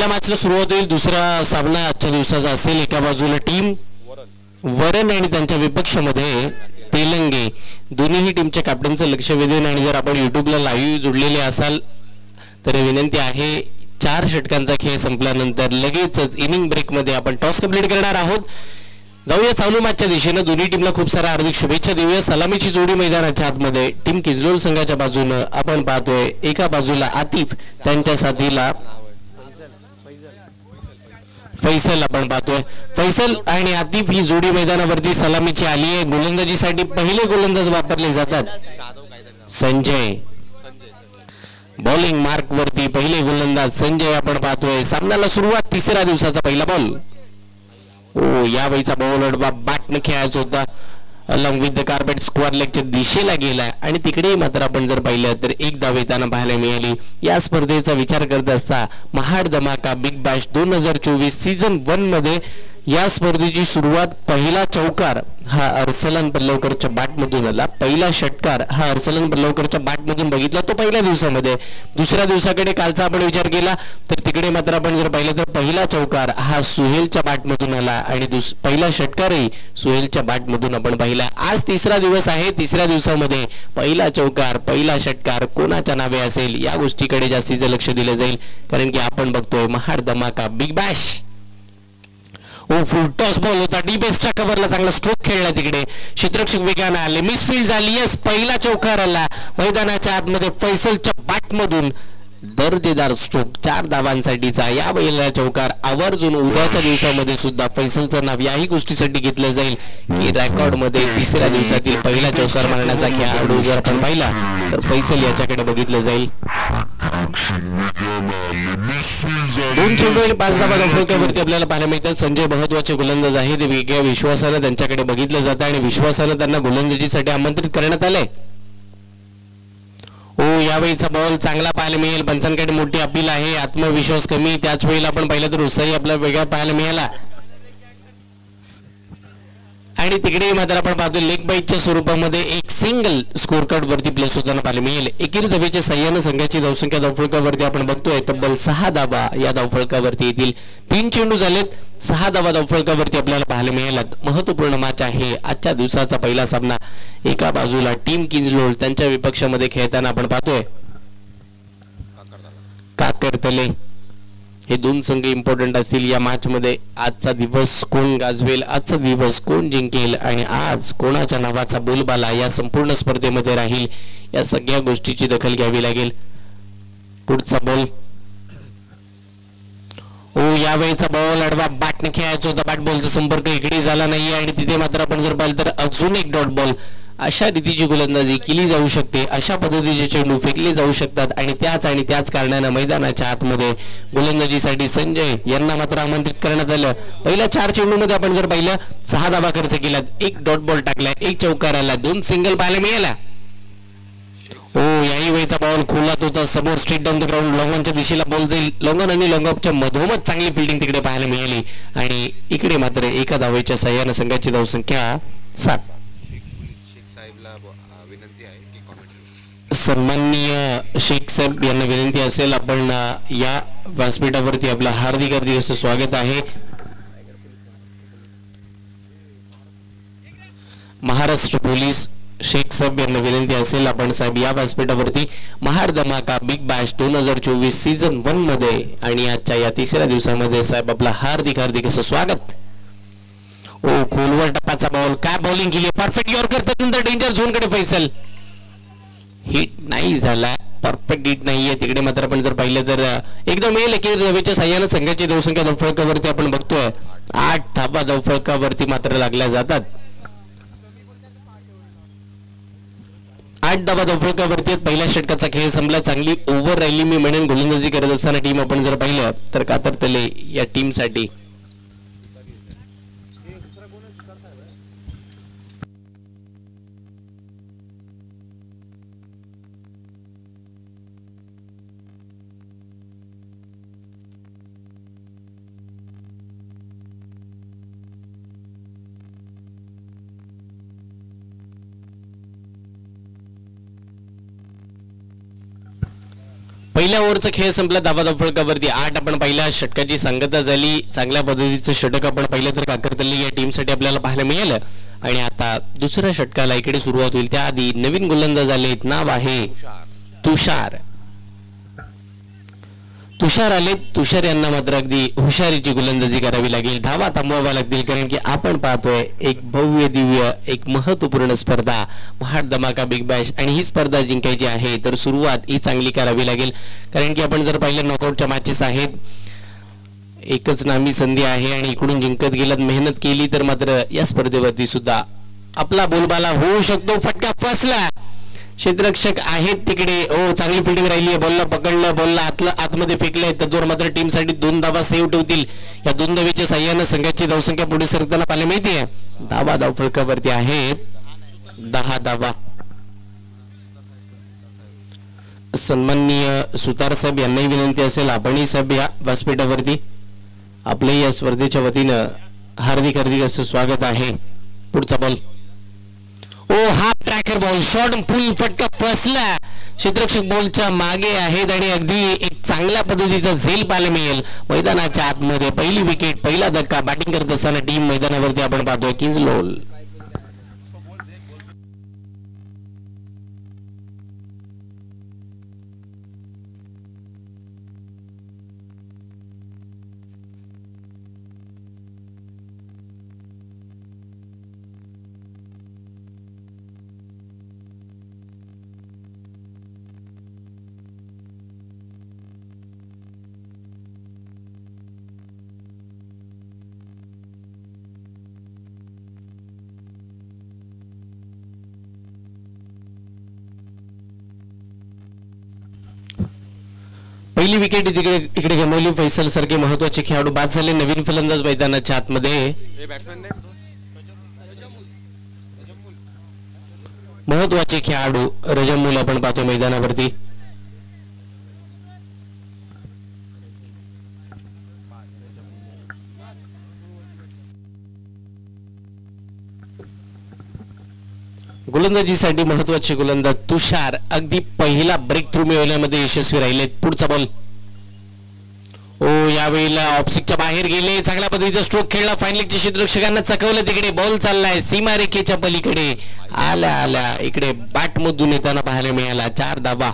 पहिल्या मॅचला सुरुवात होईल. दुसरा सामना आजच्या दिवसाचा असेल. एका बाजूला टीम वरण आणि त्यांच्या विपक्षामध्ये तेलंगे. दोन्हीही टीमच्या कॅप्टनचं लक्ष वेधून आणि जर आपण यूट्यूबला लाईव्ह जुडलेले असाल तर विनंती आहे, 4 षटकांचा खेळ संपल्यानंतर लगेचच इनिंग ब्रेकमध्ये आपण टॉस कंप्लीट करणार आहोत. जाऊया चालू मॅचच्या दिशेनं. दोन्ही टीमला खूप सारा हार्दिक शुभेच्छा देऊया. सलामीची जोडी मैदानाच्या आतमध्ये टीम किंजलोल संघाच्या बाजूनं आपण पाहतोय. एका बाजूला आतिफ, त्यांच्या साथीला फैसल आपण पाहतोय. फैसल आणि आतिफ ही जोडी मैदानावरती सलामीची आली आहे. गोलंदाजीसाठी पहिले गोलंदाज वापरले जातात. संजय बॉलिंग मार्क वरती पहिले गोलंदाज संजय आपण पाहतोय. सामन्याला सुरुवात. तिसऱ्या दिवसाचा पहिला बॉल. या वेळीचा बॉल अडवा बॅटने खेळायचा होता. Along with the carpet square लेगच्या दिशेला गेला आणि तिकडे मात्र आपण जर पाहिलं तर एक धाव येताना पाहायला मिळाली. या स्पर्धेचा विचार करत असता महाड धमाका बिग बॅश 2024 सीझन 1 मध्ये या स्पर्धेची सुरुवात पहिला चौकार हा अर्सलन पल्लवकरच्या बॅटमधून आला. पहिला षटकार हा अर्सलन पल्लवकरच्या बॅटमधून बघितला तो पहिल्या दिवसामध्ये. दुसऱ्या दिवसाकडे कालचा आपण विचार केला तर तिकडे मात्र आपण जर पाहिलं तर पहिला चौकार हा सुहेलच्या बॅटमधून आला आणि पहिला षटकारही सुहेलच्या बॅटमधून आपण पाहिला. आज तिसरा दिवस आहे. तिसऱ्या दिवसामध्ये पहिला चौकार पहिला षटकार कोणाच्या नावे असेल या गोष्टीकडे जास्तीचं लक्ष दिलं जाईल, कारण की आपण बघतोय महाड धमाका big Bash. Full toss ball होता. डी बेस्टच्या कव्हरला चांगला स्ट्रोक खेळला. तिकडे क्षेत्ररक्षक वेगाने आले. मिसफील्ड झाली. यस, पहिला चौकार आला मैदानाच्या आतमध्ये फैसलच्या बॅटमधून. दर्जेदार स्ट्रोक 4 धावांसाठीचा या पहिला चौकार. आवर्जून उद्याच्या दिवसामध्ये सुद्धा फैसलचं नाव याही गोष्टीसाठी घेतलं जाईल की रेकॉर्डमध्ये तिसऱ्या दिवसातील पहिला चौकार मारण्याचा खेळाडू जर आपण पाहिला तर फैसल याच्याकडे बघितलं जाईल. 2 चेंडू आणि 5 धावा धावफलकावरती आपल्याला पाहायला मिळतात. संजय महत्वाचे गोलंदाज आहेत. वेगळ्या विश्वासानं त्यांच्याकडे बघितलं जातं आणि विश्वासानं त्यांना गोलंदाजीसाठी आमंत्रित करण्यात आले. यावेळीचा बॉल चांगला पाहायला मिळेल. पंचांकडे मोठी अपील आहे. आत्मविश्वास कमी. त्याच वेळेला आपण पाहिलं तर उत्साही आपल्याला वेगळा पाहायला मिळाला आणि तिकडे मात्र आपण पाहतो लेग बाईटच्या स्वरूपामध्ये एक सिंगल स्कोर कार्ड वरती प्लेस होताना पाहायला मिळेल. एकेरी धावेच्या सहाय्यानं संघाची धावसंख्या धावफलकावरती आपण बघतोय तब्बल 6 धावा या धावफलकावरती येतील. 3 चेंडू झालेत. 6 धावा धावफलकावरती आपल्याला पाहायला मिळाल्यात. महत्वपूर्ण मॅच आहे आजच्या दिवसाचा पहिला सामना. एका बाजूला टीम किंजलोळ त्यांच्या विपक्षामध्ये खेळताना आपण पाहतोय काकरतले. हे 2 संघ इम्पॉर्टंट असतील या मॅच मध्ये. आजचा दिवस कोण गाजवेल, आजचा दिवस कोण जिंकेल आणि आज कोणाच्या नावाचा बोलबाला या संपूर्ण स्पर्धेमध्ये राहील या सगळ्या गोष्टीची दखल घ्यावी लागेल. पुढचा बॉल. यावेळीचा बॉल अडवा बॅटने खेळायचा होता. बॅट बॉलचा संपर्क इकडे झाला नाही आणि तिथे मात्र आपण जर पाहिलं तर अजून एक डॉट बॉल. अशा रीतीची गोलंदाजी केली जाऊ शकते. अशा पद्धतीचे चेंडू फेकले जाऊ शकतात आणि त्याच कारणानं मैदानाच्या आतमध्ये गोलंदाजीसाठी संजय यांना मात्र आमंत्रित करण्यात आलं. पहिल्या 4 चेंडूमध्ये आपण जर पाहिलं 6 धावा खर्च केल्यात. 1 डॉट बॉल टाकला. 1 चौकार आला. 2 सिंगल पाहायला मिळाला. याही वेळेचा बॉल खोलात होता. समोर स्ट्रेट डाऊन द ग्राउंड लॉंगॉनच्या दिशेला बॉल जाईल. लॉंगॉन आणि लॉंगऑफच्या मधोमध चांगली फिल्डिंग तिकडे पाहायला मिळाली आणि इकडे मात्र एका धावेच्या सहाय्यानं संघाची धावसंख्या 7. सन्माननीय शेख साहेब यांना विनंती असेल आपण या व्यासपीठावरती आपलं हार्दिक असं स्वागत आहे. महाराष्ट्र पोलीस शेख साहेब यांना विनंती असेल आपण साहेब या व्यासपीठावरती महाड धमाका बिग बॅश 2024 सीझन 1 मध्ये आणि आजच्या या तिसऱ्या दिवसामध्ये साहेब आपलं हार्दिक असं स्वागत. खोलवर टप्पाचा बॉल. काय बॉलिंग केली. परफेक्ट यॉर्कर त्यानंतर डेंजर झोन कडे फैसल. हिट नाही झाला. परफेक्ट हिट नाहीये. तिकडे मात्र आपण जर पाहिलं तर एकदम धावेच्या सहाय्यानं संघाची धावसंख्या धावफलकावरती आपण बघतोय 8 धावा धावफलकावरती मात्र लागल्या जातात. 8 धावा धावफलकावरती पहिल्या षटकाचा खेळ संपला. चांगली ओव्हर राहिली मी म्हणेन गोलंदाजी करत असताना टीम आपण जर पाहिलं तर कातरतले या टीमसाठी पहिल्या ओव्हरचा खेळ संपला. धावा फलकावरती 8. आपण पहिल्या षटकाची सांगता झाली. चांगल्या पद्धतीचं षटक आपण पहिलं तर काकरतली या टीमसाठी आपल्याला पाहायला मिळालं. आणि आता दुसऱ्या षटकाला इकडे सुरुवात होईल. त्याआधी नवीन गोलंदाज आलेत. नाव आहे तुषार. तुषार आले. तुषार यांना मात्र अगदी हुशारीची गोलंदाजी करावी लागेल. धावा थांबवाव्या लागतील, कारण की आपण पाहतोय एक भव्य दिव्य एक महत्वपूर्ण स्पर्धा महाड धमाका बिग बॅश, आणि ही स्पर्धा जिंकायची आहे तर सुरुवात ही चांगली करावी लागेल. कारण की आपण जर पाहिलं नॉकआउटच्या मॅचेस आहेत, एकच नामी संधी आहे आणि इकडून जिंकत गेलात, मेहनत केली तर मात्र या स्पर्धेवरती सुद्धा आपला बोलबाला होऊ शकतो. फटका फसला. क्षेत्ररक्षक आहेत तिकडे. चांगली फिल्डिंग राहिली आहे. बॉलला पकडलं, बॉलला आतमध्ये फेकलंय. त्याच्यावर मात्र टीमसाठी 2 धावा सेव्ह ठेवतील. या 2 धावेच्या साह्यानं संघाची धावसंख्या पुढे सरकताना पाहायला मिळते. धावफलकावरती आहेत 10 धावा. सन्माननीय सुतार साहेब यांनाही विनंती असेल, आपणही साहेब या व्यासपीठावरती आपले या स्पर्धेच्या वतीनं हार्दिक असं स्वागत आहे. पुढचा ball. Half tracker ball, short full फटका फसला. क्षेत्ररक्षक बॉलच्या मागे आहेत आणि अगदी एक चांगल्या पद्धतीचा झेल पाहायला मिळेल मैदानाच्या आतमध्ये. पहिली विकेट, पहिला धक्का. बॅटिंग करत असताना टीम मैदानावरती आपण पाहतोय किंग्जलोल. पहिली विकेट इकडे गमावली. फैसल सारखे महत्वाचे खेळाडू बाद झाले. नवीन फलंदाज मैदानाच्या आतमध्ये. महत्वाचे खेळाडू रजमुल आपण पाहतो मैदानावरती. गोलंदाजीसाठी महत्वाचे गोलंदाज तुषार अगदी पहिला ब्रेक थ्रू मिळवण्यामध्ये यशस्वी राहिलेत. पुढचा बॉल. यावेळेला ऑफस्टिकच्या बाहेर गेले. चांगल्या पद्धतीचा स्ट्रोक खेळला. फायनलिकच्या क्षेत्ररक्षकांना चकवलं. तिकडे बॉल चाललाय सीमारेखेच्या पलीकडे. आल्या इकडे बॅट मधून येताना पाहायला मिळाला. 4 धावा.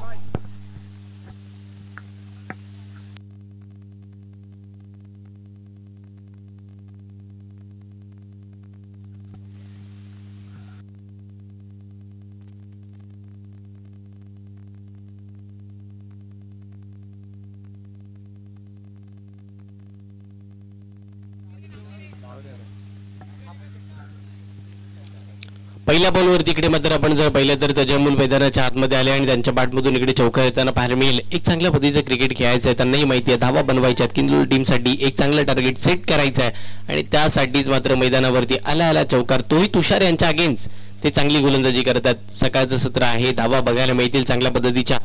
पहिल्या बॉलवरती इकडे मात्र आपण जर पाहिलं तर तजमुल मैदानाच्या आतमध्ये आले आणि त्यांच्या बॅटमधून इकडे चौका येताना पाहायला मिळेल. एक चांगल्या पद्धतीचं क्रिकेट खेळायचं आहे. त्यांनाही माहिती आहे धावा बनवायच्या आहेत. किंग्जलोल टीमसाठी एक चांगलं टार्गेट सेट करायचं आहे आणि त्यासाठीच मात्र मैदानावरती आला चौकार, तोही तुषार यांच्या अगेन्स्ट. ते चांगली गोलंदाजी करतात. सकाळचं सत्र आहे. धावा बघायला मिळतील चांगल्या पद्धतीच्या.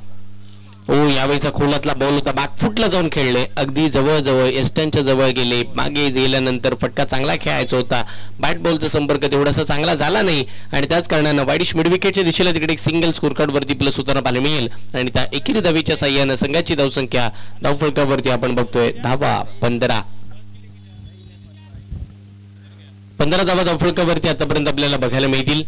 यावेळीचा खोलातला बॉल होता. बॅकफुटला जाऊन खेळले. अगदी जवळ एस्टनच्या जवळ गेले. मागे गेल्यानंतर फटका चांगला खेळायचा होता. बॅट बॉलचा संपर्क तेवढासा चांगला झाला नाही आणि त्याच कारणानं वाईडिश मिड विकेटच्या दिशेला तिकडे एक सिंगल स्कोर कार्ड वरती प्लस होताना पाहायला मिळेल आणि त्या एकेरी धावेच्या साह्यानं संघाची धावसंख्या धावफलकावरती आपण बघतोय धावा 15. 15 धावा धावफलकावरती आतापर्यंत आपल्याला बघायला मिळतील.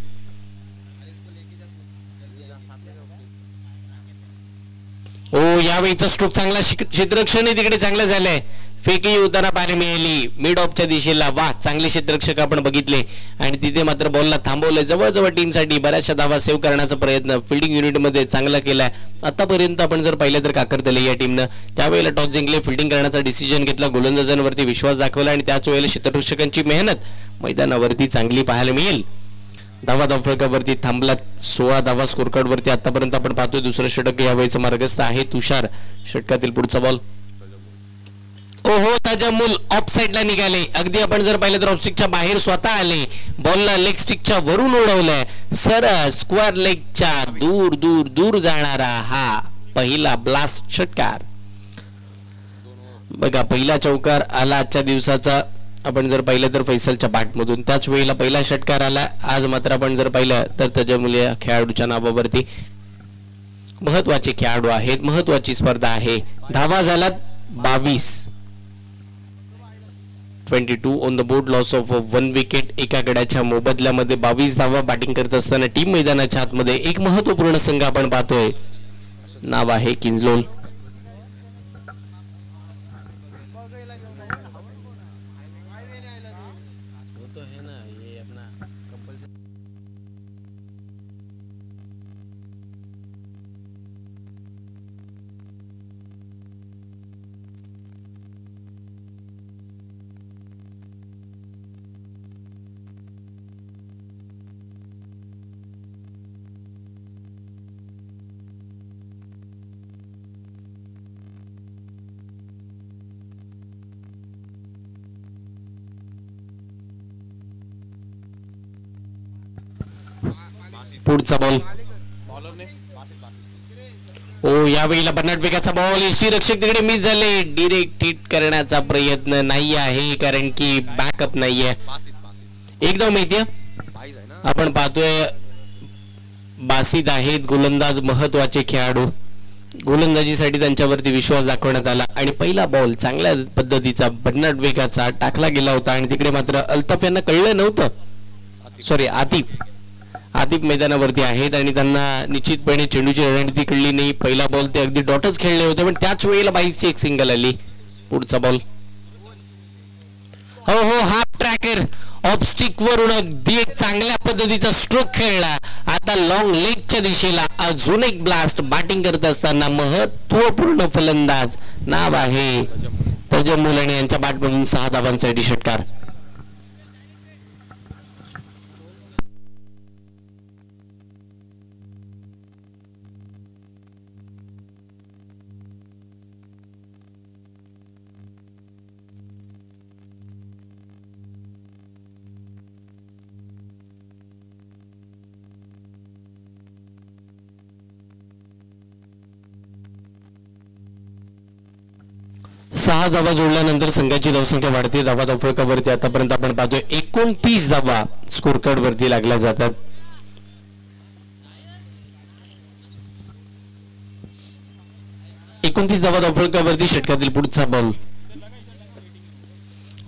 यावेळीचा स्ट्रोक चांगला. क्षेत्ररक्षण तिकडे चांगलं झालंय. फेकी होताना पाहायला मिळाली मिड ऑफच्या दिशेला. चांगले क्षेत्ररक्षक आपण बघितले आणि तिथे मात्र बॉलला थांबवलंय. जवळजवळ टीमसाठी बऱ्याचशा धावा सेव्ह करण्याचा प्रयत्न फिल्डिंग युनिटमध्ये चांगला केलाय. आतापर्यंत आपण जर पाहिलं तर काकरतले या टीमनं त्यावेळेला टॉस जिंकले, फिल्डिंग करण्याचा डिसिजन घेतला, गोलंदाजांवरती विश्वास दाखवला आणि त्याच वेळेला क्षेत्ररक्षकांची मेहनत मैदानावरती चांगली पाहायला मिळेल. धावा धावफलकावरती थांबला. 16 धावा स्कोर कार्ड वरती आतापर्यंत आपण पाहतोय. दुसरं षटक यावेळीचं मार्गस्थ आहे तुषार. षटकातील पुढचा बॉल. तजमुल ऑफ साइडला निघाले. अगदी आपण जर पाहिलं तर ऑफस्टिकच्या बाहेर स्वतः आले. बॉलला लेग स्टिकच्या वरून उडवलंय. सरळ स्क्वेअर लेगच्या दूर जाणारा हा पहिला ब्लास्ट षटकार. बघा पहिला चौकार आला आजच्या दिवसाचा. आपण जर पाहिलं तर फैसलच्या बॅटमधून त्याच वेळेला पहिला षटकार आला. आज मात्र आपण जर पाहिलं तर तजमुल या खेळाडूच्या नावावरती महत्वाचे खेळाडू आहेत, महत्वाची स्पर्धा आहे. धावा झाल्यात 22. 22 on the board, loss of 1 wicket. एका गड्याच्या मोबदल्यामध्ये 22 धावा. बॅटिंग करत असताना टीम मैदानाच्या आतमध्ये एक महत्वपूर्ण संघ आपण पाहतोय, नाव आहे किंजलोल. पुढचा बॉल. ओ यावेळेला बर्नाड वेगाचा बॉल. यष्टीरक्षक तिकडे मिस झाले. डिरेक्ट हिट करण्याचा प्रयत्न नाही आहे, कारण की बॅकअप नाहीये. एकदम माहितीये आपण पाहतोय बासित आहेत गोलंदाज, महत्वाचे खेळाडू. गोलंदाजीसाठी त्यांच्यावरती विश्वास दाखवण्यात आला आणि पहिला बॉल चांगल्या पद्धतीचा बर्नाड वेगाचा टाकला गेला होता आणि तिकडे मात्र अल्ताफ यांना कळलं नव्हतं. सॉरी, आतिफ मैदानावरती आहेत आणि त्यांना निश्चितपणे चेंडूची रणनीती कळली नाही. पहिला बॉल ते अगदी डॉटच खेळले होते, पण त्याच वेळेला 22ची एक सिंगल आली. पुढचा बॉल. हो हाफ ट्रॅकर ऑफ स्टिक वरून अगदी एक चांगल्या पद्धतीचा स्ट्रोक खेळला. आता लॉंग लेगच्या दिशेला अजून एक ब्लास्ट. बॅटिंग करत असताना महत्वपूर्ण फलंदाज, नाव आहे तजम्मुल आणि यांच्या बॅटमधून 6 धावांसाठी षटकार. सहा धावा जोडल्यानंतर संघाची धावसंख्या वाढते. धावा धावफलकावरती आतापर्यंत आपण पाहतोय 29 धावा स्कोर कार्ड वरती लागल्या जातात. धावा धावफलकावरती षटकातील पुढचा बॉल.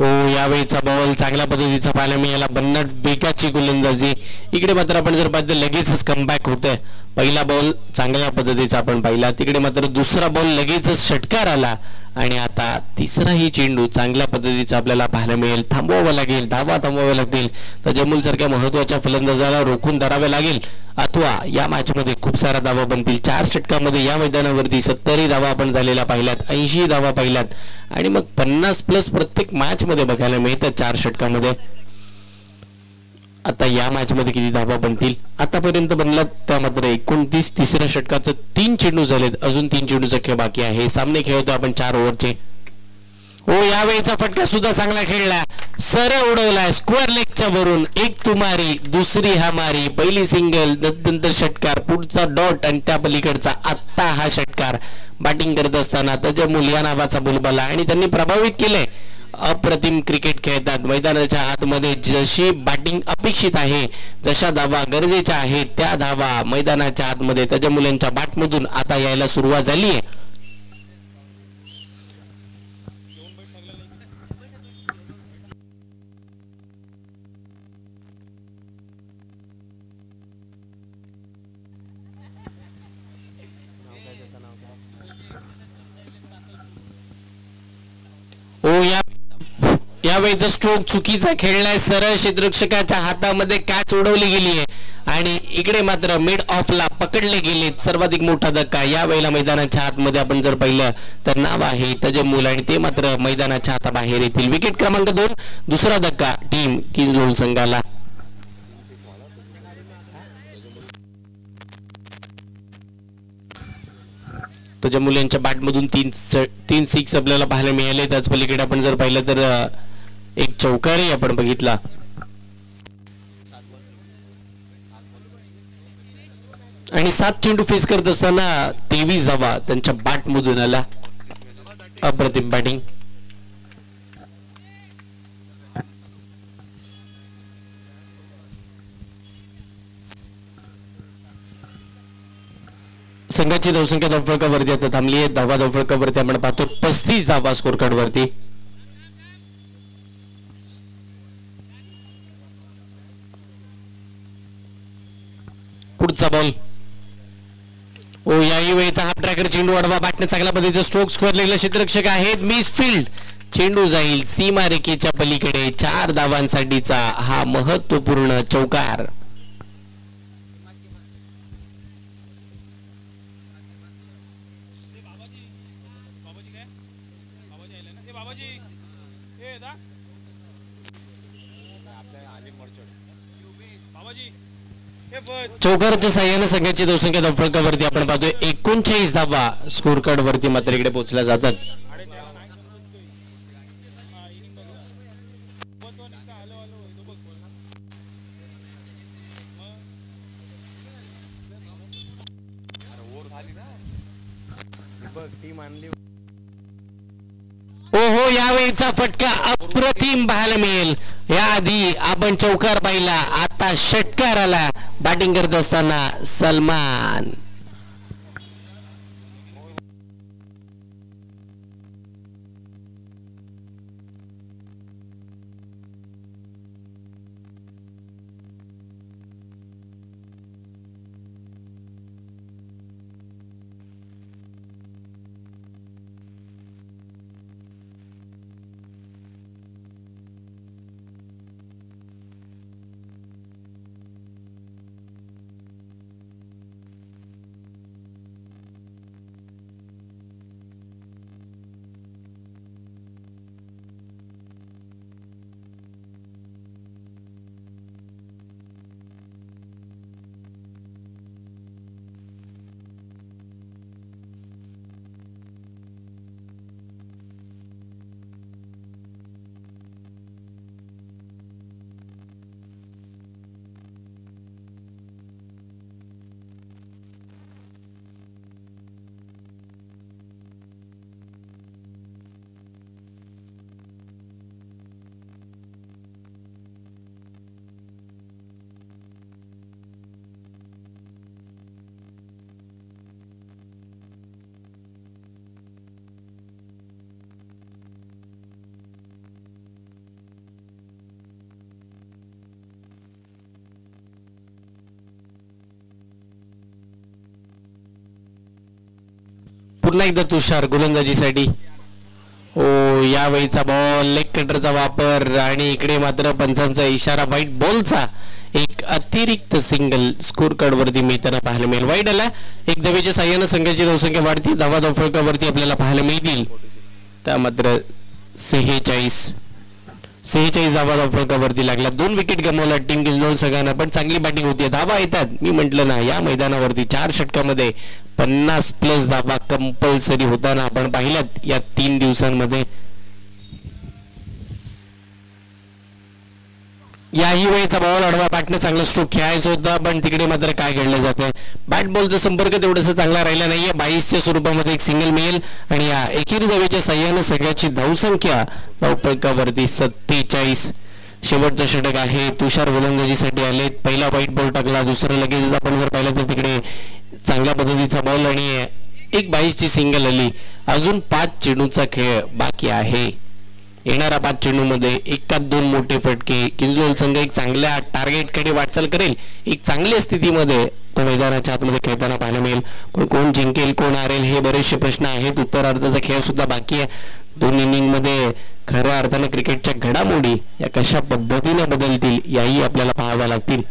ओ यावेळीचा बॉल चांगल्या पद्धतीचा पाहायला मिळाला. बर्नाड वेगाची गोलंदाजी. इकडे मात्र आपण जर पाहिलं लगेचच कमबॅक होतंय. पहिला बॉल चांगल्या पद्धतीचा आपण पाहिला, तिकडे मात्र दुसरा बॉल लगेचच षटकार आला आणि आता तिसराही चेंडू चांगल्या पद्धतीचा आपल्याला पाहायला मिळेल. थांबवावं लागेल, धावा थांबवाव्या लागतील. तजम्मुल सारख्या महत्वाच्या फलंदाजाला रोखून धरावे लागेल, अथवा या मॅच मध्ये खूप सारा धावा बनतील. 4 षटकामध्ये या मैदानावरती 70 धावा आपण झालेल्या पाहिल्यात, 80 धावा पाहिल्यात आणि मग 50+ प्रत्येक मॅच मध्ये बघायला मिळतात 4 षटकामध्ये. आता या मॅच मध्ये किती धावा बनतील आतापर्यंत बनला त्या मात्र 29. तिसऱ्या षटकाचं 3 चेंडू झालेत, अजून 3 चेंडूचा खेळ बाकी आहे. सामने खेळतोय आपण 4 ओव्हरचे. हो यावेळीचा फटका सुद्धा चांगला खेळला, सरळ उडवलाय स्क्वेअर लेगच्या वरून. एक तुमारी, दुसरी हमारी. पहिली सिंगल, नंतर षटकार, पुढचा डॉट आणि त्या पलीकडचा आत्ता हा षटकार. बॅटिंग करत असताना तजम्मुल या नावाचा बोलबाला आणि त्यांनी प्रभावित केले. अप्रतिम क्रिकेट खेळतात. मैदानाच्या आतमध्ये जशी बॅटिंग अपेक्षित आहे, जशा धावा गरजेच्या आहेत, त्या धावा मैदानाच्या आतमध्ये तजम्मुल यांच्या बॅटमधून आता यायला सुरुवात झाली आहे. यावेळीचा स्ट्रोक चुकीचा खेळलाय, सरळ क्षेत्ररक्षकाच्या हातामध्ये कॅच उडवली गेली आहे आणि इकडे मात्र मिड ऑफला पकडले गेले. सर्वाधिक मोठा धक्का यावेळेला मैदानाच्या आतमध्ये आपण जर पाहिलं तर नाव आहे तजम्मुल आणि ते मात्र मैदानाच्या हाताबाहेर येतील. विकेट क्रमांक 2, दुसरा धक्का टीम किंजलोल संघाला. तजम्मुल यांच्या बॅटमधून 3 सिक्स आपल्याला पाहायला मिळाले. त्याच पलीकडे आपण जर पाहिलं तर एक चौकारही आपण बघितला. आणि 7 चेंडू फेस करत असताना 23 धावा त्यांच्या बॅटमधून आला. अप्रतिम बॅटिंग. संघाची धावसंख्या धावफलकावरती आता थांबली आहे. 10 धावफलकावरती आपण पाहतो 35 धावा स्कोर कार्ड वरती. पुढचा बॉल. ओ याही वेळेचा हाफ ट्रॅकर चेंडू अडवा बॅटने चांगल्या पद्धतीचा स्ट्रोक स्क्वेअर लेगला क्षेत्ररक्षक आहेत. Miss field. चेंडू जाईल सीमा रेखेच्या पलीकडे. 4 धावांसाठीचा हा महत्वपूर्ण चौकार. चौकाराच्या साह्याने संघाची धावसंख्या धावफलकावरती आपण पाहतोय 39 धावा स्कोर कार्ड वरती मात्र इकडे पोहोचल्या जातात. ओहो यावेळीचा फटका अप्रतिम पाहायला मिळेल. याआधी आपण चौकार पाहिला, आता षटकार आला बॅटिंग करत असताना सलमान. पुन्हा एकदा तुषार गोलंदाजीसाठी. ओ यावेळीचा बॉल लेग कटरचा वापर आणि इकडे मात्र पंचांचा इशारा. व्हाईट बॉलचा एक अतिरिक्त सिंगल स्कोर कार्ड वरती मिळताना पाहायला मिळेल. वाईट आला. एक धावेच्या साह्याने संघाची धावसंख्या वाढती. धावा धावफलकावरती आपल्याला पाहायला मिळतील. त्या मात्र 46 धावा धावफलकावरती लागला. 2 विकेट गमावला टीम किंजलोर संघानं, पण चांगली बॅटिंग होती. धावा येतात. मी म्हटलं ना या मैदानावरती 4 षटकामध्ये 50+ धावा कंपल्सरी होताना आपण पाहिल्यात या 3 दिवसांमध्ये. याही वेळेचा बॉल अडवा बॅटने चांगला स्ट्रोक खेळायचा होता, पण तिकडे मात्र काय घडलं जातं. बॅट बॉलचा संपर्क तेवढासा चांगला राहिला नाहीये. 22च्या स्वरूपामध्ये एक सिंगल मिळेल आणि या एकेरी धावेच्या साह्याने सगळ्याची धावसंख्या धावफलकावरती 47. शेवटचा षटक आहे. तुषार गोलंदाजीसाठी आले. पहिला व्हाईट बॉल टाकला. दुसरा लगेच आपण जर पाहिलं तर तिकडे चांगल्या पद्धतीचा बॉल आणि एक 22ची सिंगल आली. अजून 5 चेंडूचा खेळ बाकी आहे. येणाऱ्या 5 चेंडूमध्ये एकात 2 मोठे फटके. किंजलोर संघ एक चांगल्या टार्गेटकडे वाटचाल करेल. एक चांगल्या स्थितीमध्ये तो मैदानाच्या आतमध्ये खेळताना पाहायला मिळेल. पण कोण जिंकेल कोण हारेल हे बरेचसे प्रश्न आहेत. उत्तरार्धाचा खेळ सुद्धा बाकी आहे. 2 इनिंगमध्ये खऱ्या अर्थाने क्रिकेटच्या घडामोडी या कशा पद्धतीने बदलतील याही आपल्याला पाहाव्या लागतील.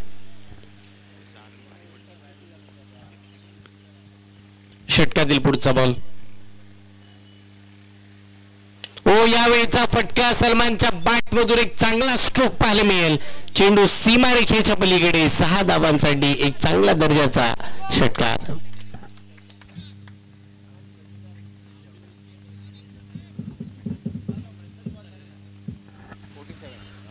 षटकातील पुढचा बॉल. ओ यावेळेचा फटका. सलमानच्या बॅट मधून एक चांगला स्ट्रोक पाहायला मिळेल. चेंडू सीमारेखेच्या पलीकडे. 6 धावांसाठी एक चांगल्या दर्जाचा षटकार.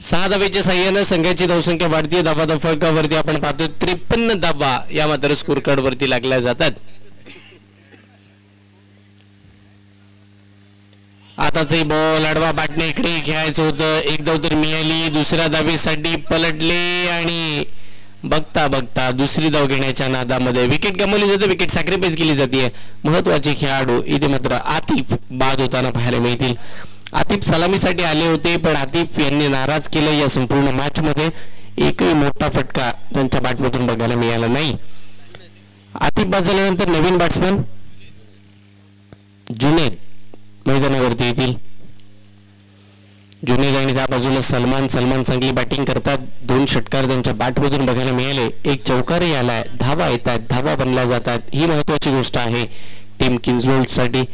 6 धावेच्या साह्याने संघाची धावसंख्या वाढती. धावा धावफलकावरती आपण पाहतो 53 धावा या मात्र स्कोर कार्ड वरती लागल्या जातात. आताचे बॉल अडवा बॅटने इकडे खेळायचं होतं. एक धाव तर मिळाली. दुसऱ्या धावेसाठी पलटले आणि बघता बघता दुसरी धाव घेण्याच्या नादामध्ये विकेट गमावली जाते, विकेट सॅक्रिफाईस केली जाते. महत्वाचे खेळाडू इथे मात्र आतिफ बाद होताना पाहायला मिळतील. आतिफ सलामीसाठी आले होते, पण आतिफ यांनी नाराज केलं. या संपूर्ण मॅच मध्ये एकही मोठा फटका त्यांच्या बॅटमधून बघायला मिळाला नाही. आतिफ बाद झाल्यानंतर नवीन बॅट्समन जुनेद मैदानावरती येतील. जुनेद आणि त्या बाजूला सलमान चांगली बॅटिंग करतात. 2 षटकार त्यांच्या बॅटमधून बघायला मिळाले. एक चौकारही आलाय, धावा येतात, धावा बनल्या जातात. ही महत्वाची गोष्ट आहे टीम किंग्सवर्ल्डसाठी,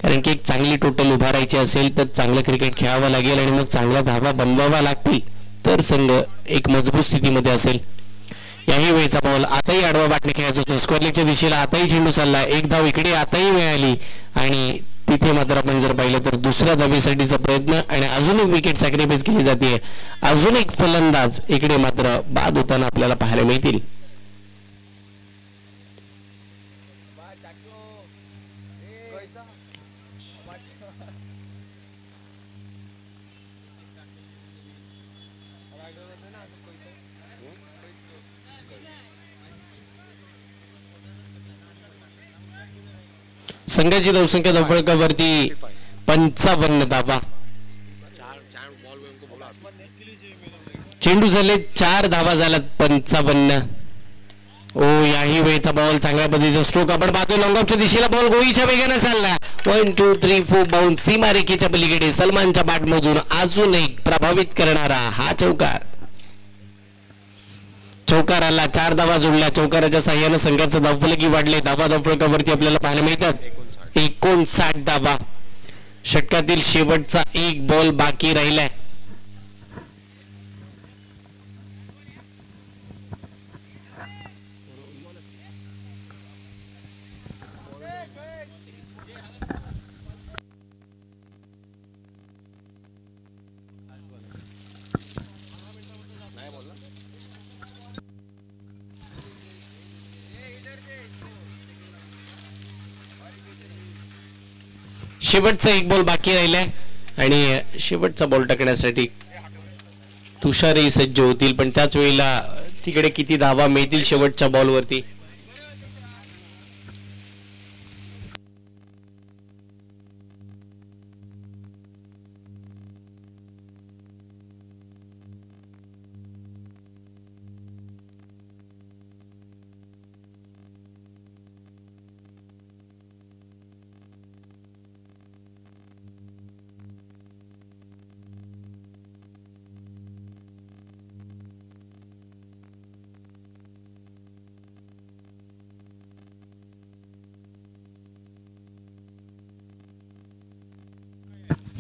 कारण की एक चांगली टोटल उभारायची असेल तर चांगलं क्रिकेट खेळावं लागेल आणि मग चांगल्या धावा बनवाव्या लागतील तर संघ एक मजबूत स्थितीमध्ये असेल. याही वेळचा बॉल आताही आडवा बॅटने खेळायचा होतो. स्क्वेअरलेगच्या दिशेला आताही चेंडू चालला. एक धाव इकडे आताही मिळाली आणि तिथे मात्र आपण जर पाहिलं तर दुसऱ्या धावेसाठीचा प्रयत्न आणि अजून एक विकेट सॅक्रिफाईस केली जाते. अजून एक फलंदाज इकडे मात्र बाद होताना आपल्याला पाहायला मिळतील. संघाची धावसंख्या धावफलकावरती 55 धावा. चेंडू झाले 4 धावा झाल्यात 55. ओ याही वेळचा बॉल चांगल्या पद्धतीचा स्ट्रोक आपण पाहतो. लॉंगऑफच्या दिशेला बॉल गोळीच्या वेगाने चालला. 1 2 3 4 बाउन्स सीमारेखेच्या पलीकडे सलमानच्या बॅटमधून अजून एक प्रभावित करणारा हा चौकार. चौकाराला 4 धावा जोडल्या. चौकाराच्या साह्यानं संघाचं धावफलकही वाढले. धावफलकावरती आपल्याला पाहायला मिळतात 59 धावा. षटकातील शेवटचा एक बॉल बाकी राहिलाय. शेवटचा एक बॉल बाकी राहिलाय आणि शेवटचा बॉल टाकण्यासाठी तुषारही सज्ज होतील, पण त्याच वेळेला तिकडे किती धावा मिळतील शेवटच्या बॉलवरती.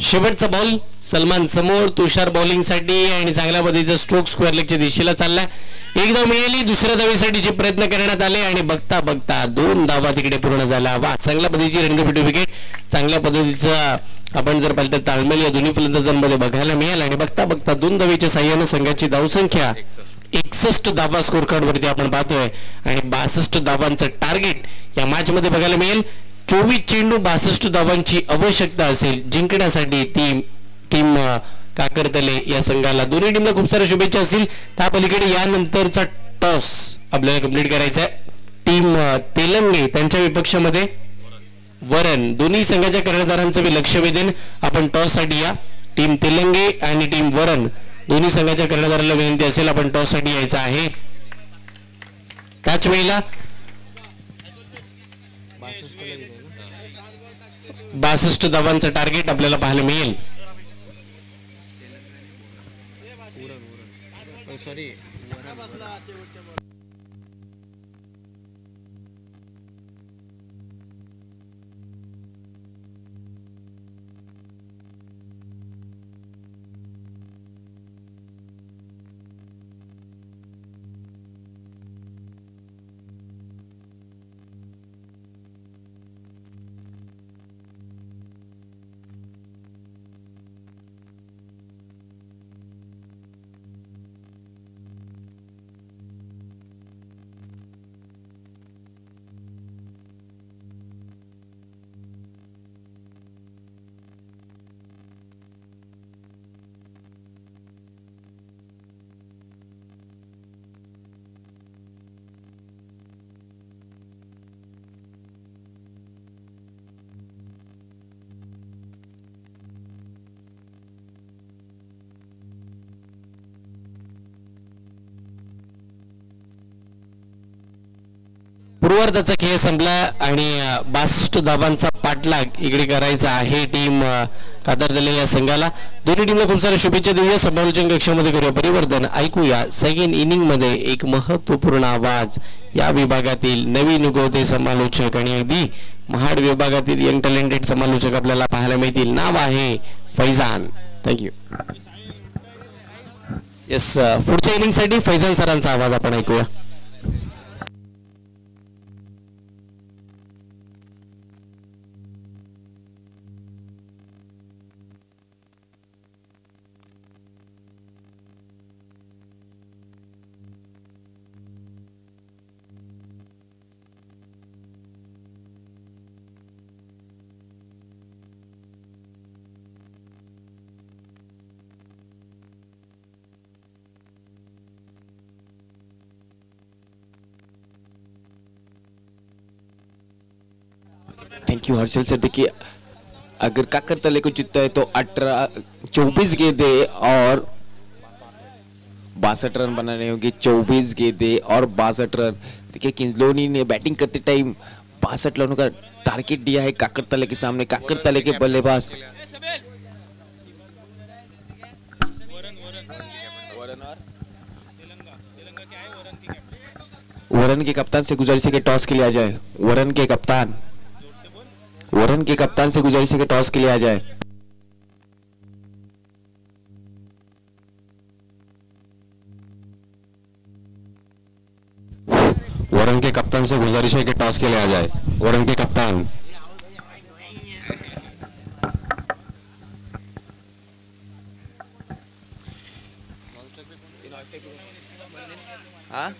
शेवटचा बॉल सलमान समोर. तुषार बॉलिंग साठी आणि चांगल्या पद्धतीचा स्ट्रोक स्क्वेअर लेगच्या दिशेला चालला. एक धाव मिळाली. दुसऱ्या धावेसाठीचे प्रयत्न करण्यात आले आणि बघता बघता 2 धावा तिकडे पूर्ण झाला. वा चांगल्या पद्धतीची रंगपिटू विकेट. चांगल्या पद्धतीचा आपण जर पाहिलं तर ताळमेळ या दोन्ही फलंदाजांमध्ये बघायला मिळाला आणि बघता बघता 2 धावेच्या साह्यानं संघाची धावसंख्या 61 धावा स्कोर कार्ड वरती आपण पाहतोय आणि 62 धावांचं टार्गेट या मॅच मध्ये बघायला मिळेल. 24 चेंडू 62 धावांची आवश्यकता असेल जिंकण्यासाठी. टीम काकरतले या संघाला दोन्ही टीमला खूप साऱ्या शुभेच्छा असतील. त्या पलीकडे यानंतरचा टॉस आपल्याला कंप्लीट करायचा आहे. टीम तेलंगे त्यांच्या विपक्षामध्ये वरण. दोन्ही संघाच्या कर्णधारांचं मी लक्ष वेधेन. आपण टॉस साठी या. टीम तेलंगे आणि टीम वरण दोन्ही संघाच्या कर्णधाराला विनंती असेल आपण टॉस साठी यायचं आहे. त्याच वेळेला 62 धावांचं टार्गेट आपल्याला पाहायला मिळेल. पूर्वार्धाचा खेळ संपला आणि 62 धावांचा पाठलाग इकडे करायचा आहे टीम कातरदले या संघाला. दोन्ही टीमला खूप साऱ्या शुभेच्छा देऊया. समालोचन कक्षामध्ये करूया परिवर्तन. ऐकूया सेकंड इनिंग मध्ये एक महत्वपूर्ण आवाज या विभागातील नवीन उगवते समालोचक आणि अगदी महाड विभागातील यंग टॅलेंटेड समालोचक आपल्याला पाहायला मिळतील. नाव आहे फैजान. थँक्यू. येस, पुढच्या इनिंग साठी फैजान सरांचा आवाज आपण ऐकूया. Thank you Harshal sir. देखिए अगर काकरतले को जीतता है तो 24 गेंदे और 62 रन बनाने होंगे. 24 गेंदे और 62 रन. देखिए किंजलोनी ने बैटिंग करते टाइम 62 रनों का टारगेट दिया है काकरतले के सामने. काकरतले के बल्लेबाज वरन के कप्तान से गुजारिश है कि टॉस के लिए आ जाए. वरन के कप्तान से गुजारिश है कि टॉस के लिए आ जाए. वरन के कप्तान से गुजारिश है कि टॉस के लिए आ जाए. वरन के कप्तान. हाँ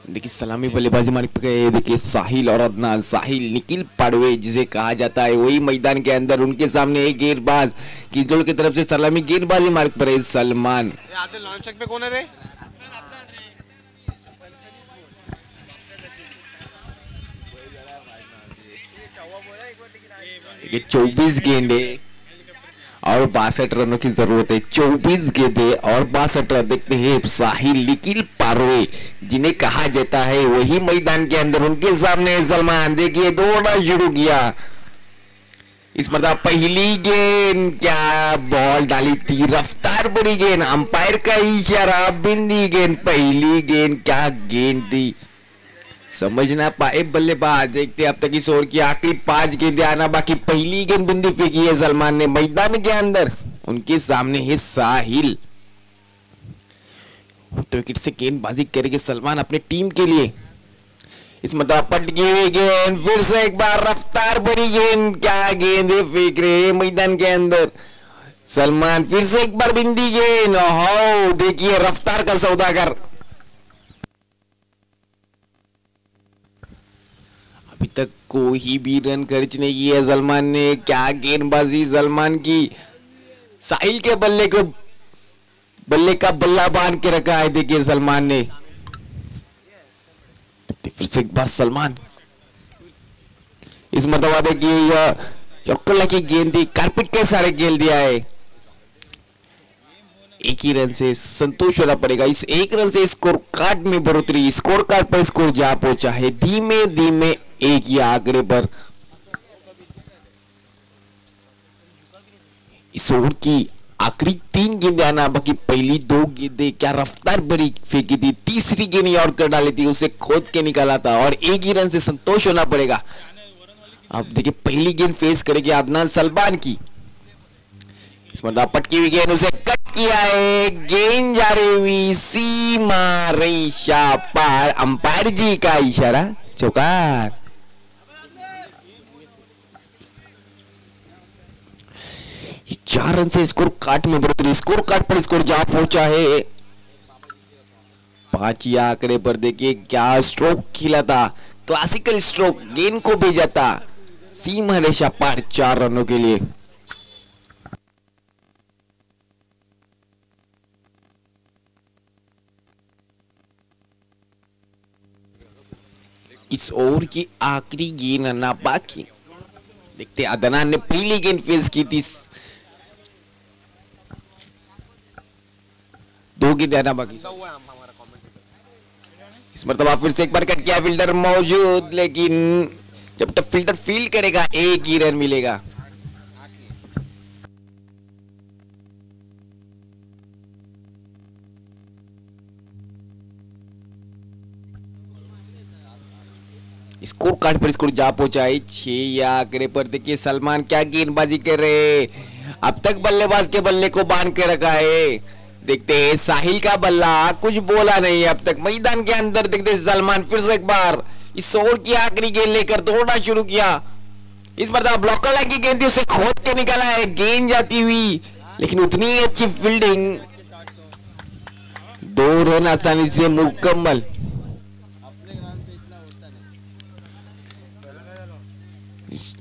देखिए सलामी बल्लेबाजी मार्ग पे गए. देखिए साहिल और अदनान. साहिल निखिल पाड़वे जिसे कहा जाता है वही मैदान के अंदर. उनके सामने एक गेंदबाज किजोल की तरफ से सलामी गेंदबाजी मार्ग पर है सलमान. पे कौन है रे? ये 24 गेंदे और 62 रनों की जरूरत है. 24 गेंदे और 62 रन. देखते हैं साहिल निखिल पारवे जिन्हें कहा जाता है वही मैदान के अंदर. उनके सामने सलमान. देखिए दौड़ना शुरू किया. इस मरतबा पहली गेंद क्या बॉल डाली थी. रफ्तार भरी गेंद. अंपायर का इशारा. बिंदी गेंद. पहली गेंद क्या गेंद थी समझ ना पाए बल्लेबाज. देखते अब तक इस ओवर की आखिरी 5 गेंदें आना बाकी. पहली गेंद बिंदी फेंकी है सलमान ने मैदान के अंदर. उनके सामने है साहिल. तो विकेट से गेंदबाजी करेंगे सलमान अपने टीम के लिए. इस मतलब पटकी हुई गेंद. फिर से एक बार रफ्तार भरी गेंद. क्या गेंद फेंक रहे हैं मैदान के अंदर सलमान. फिर से एक बार बिंदी गेंद. हो देखिए रफ्तार का सौदागर. अभी तक कोई भी रन खर्च नहीं किया सलमान ने. क्या गेंदबाजी सलमान की. साहिल के बल्ले का बल्ला बांध के रखा है. देखिए सलमान ने. फिर से एक बार सलमान. इस मरतबा देखिए चौकला की गेंद दी. कारपेट के सारे गेंद दिया है. एक ही रन से संतोष होना पड़ेगा. इस एक रन से स्कोर कार्ड में बढ़ोतरी. स्कोर कार्ड पर स्कोर जा पहुंचा है धीमे धीमे एक ही आंकड़े पर. इस ओवर की आखिरी 3 गेंदें आना बाकी. पहली 2 गेंदें क्या रफ्तार भरी फेंकी थी. तीसरी गेंद आउट कर डाली थी. उसे खोद के निकाला था और एक ही रन से संतोष होना पड़ेगा. अब देखिए पहली गेंद फेस करेगी अदनान सलमान की. इस मरतबा पटकी हुई गेंद उसे कट किया है. गेंद जा रही हुई सीमा रेशा पार. अंपायर जी का इशारा. चौकार. चार रन से स्कोर कार्ड में बढ़ोतरी. स्कोर कार्ड पर स्कोर जा पहुंचा है 5 आंकड़े पर. देखिए क्या स्ट्रोक खिला था. Classical stroke. गेंद को भेजा था सीमा रेशा पार 4 रनों के लिए. इस ओवर की आखिरी गेंद आना बाकी. देखते अदनान ने पहली गेंद फेस की थी. 2 गेंद आना बाकी. इस मरतबा फिर से एक बार कट किया, फील्डर मौजूद, लेकिन जब तक फील्डर फील्ड करेगा एक ही रन मिलेगा। स्कोर कार्ड पर स्कोर जा पहुंचा है 6 या आंकड़े पर। देखिए सलमान क्या गेंदबाजी कर रहे, अब तक बल्लेबाज के बल्ले को बांध के रखा है। देखते हैं साहिल का बल्ला, कुछ बोला नहीं अब तक मैदान के अंदर। देखते सलमान फिर से एक बार इस ओवर की आखिरी गेंद लेकर दौड़ना शुरू किया। इस बार ब्लॉकर लाइन की गेंद थी, उसे खोद के निकाला है, गेंद जाती हुई, लेकिन उतनी अच्छी फील्डिंग, 2 रन आसानी से मुकम्मल।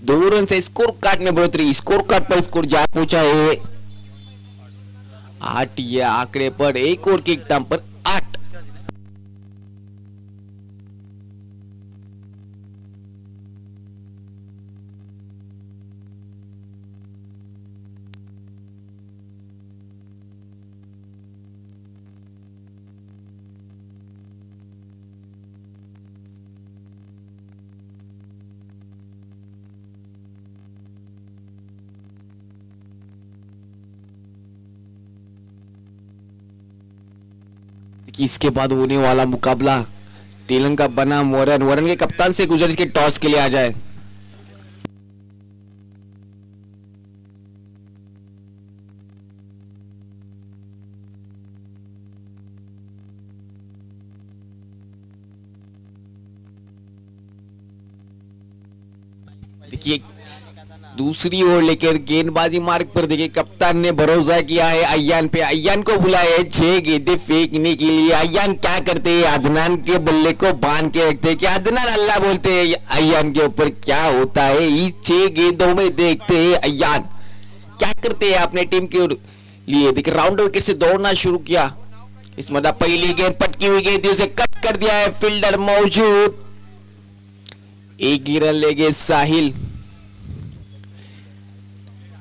दो रन से स्कोर कार्ड में बढ़ोतरी, स्कोर कार्ड पर स्कोर जा पहुंचा है 8 या आंकड़े पर। एक ओवर के इख्तिताम पर 8। इसके बाद होने वाला मुकाबला तेलंगा बनाम वरन। वरन के कप्तान से गुजरिश के टॉस के लिए आ जाए। देखिए दूसरी ओर लेकर गेंदबाजी मार्ग पर। देखिए कप्तान ने भरोसा किया है अय्यान पे, अय्यान को बुलाया है 6 गेंदें फेंकने के लिए। अय्यान क्या करते हैं, अदनान के बल्ले को बांध के रखते हैं। क्या अदनान अल्लाह बोलते हैं अय्यान के ऊपर, क्या होता है इस 6 गेंदों में। देखते हैं अय्यान क्या करते हैं अपने टीम के लिए। देखिए राउंड विकेट से दौड़ना शुरू किया। इस मतलब पहली गेंद पटकी हुई गेंद थी, उसे कट कर दिया है, फील्डर मौजूद, एक ही रन ले गए साहिल।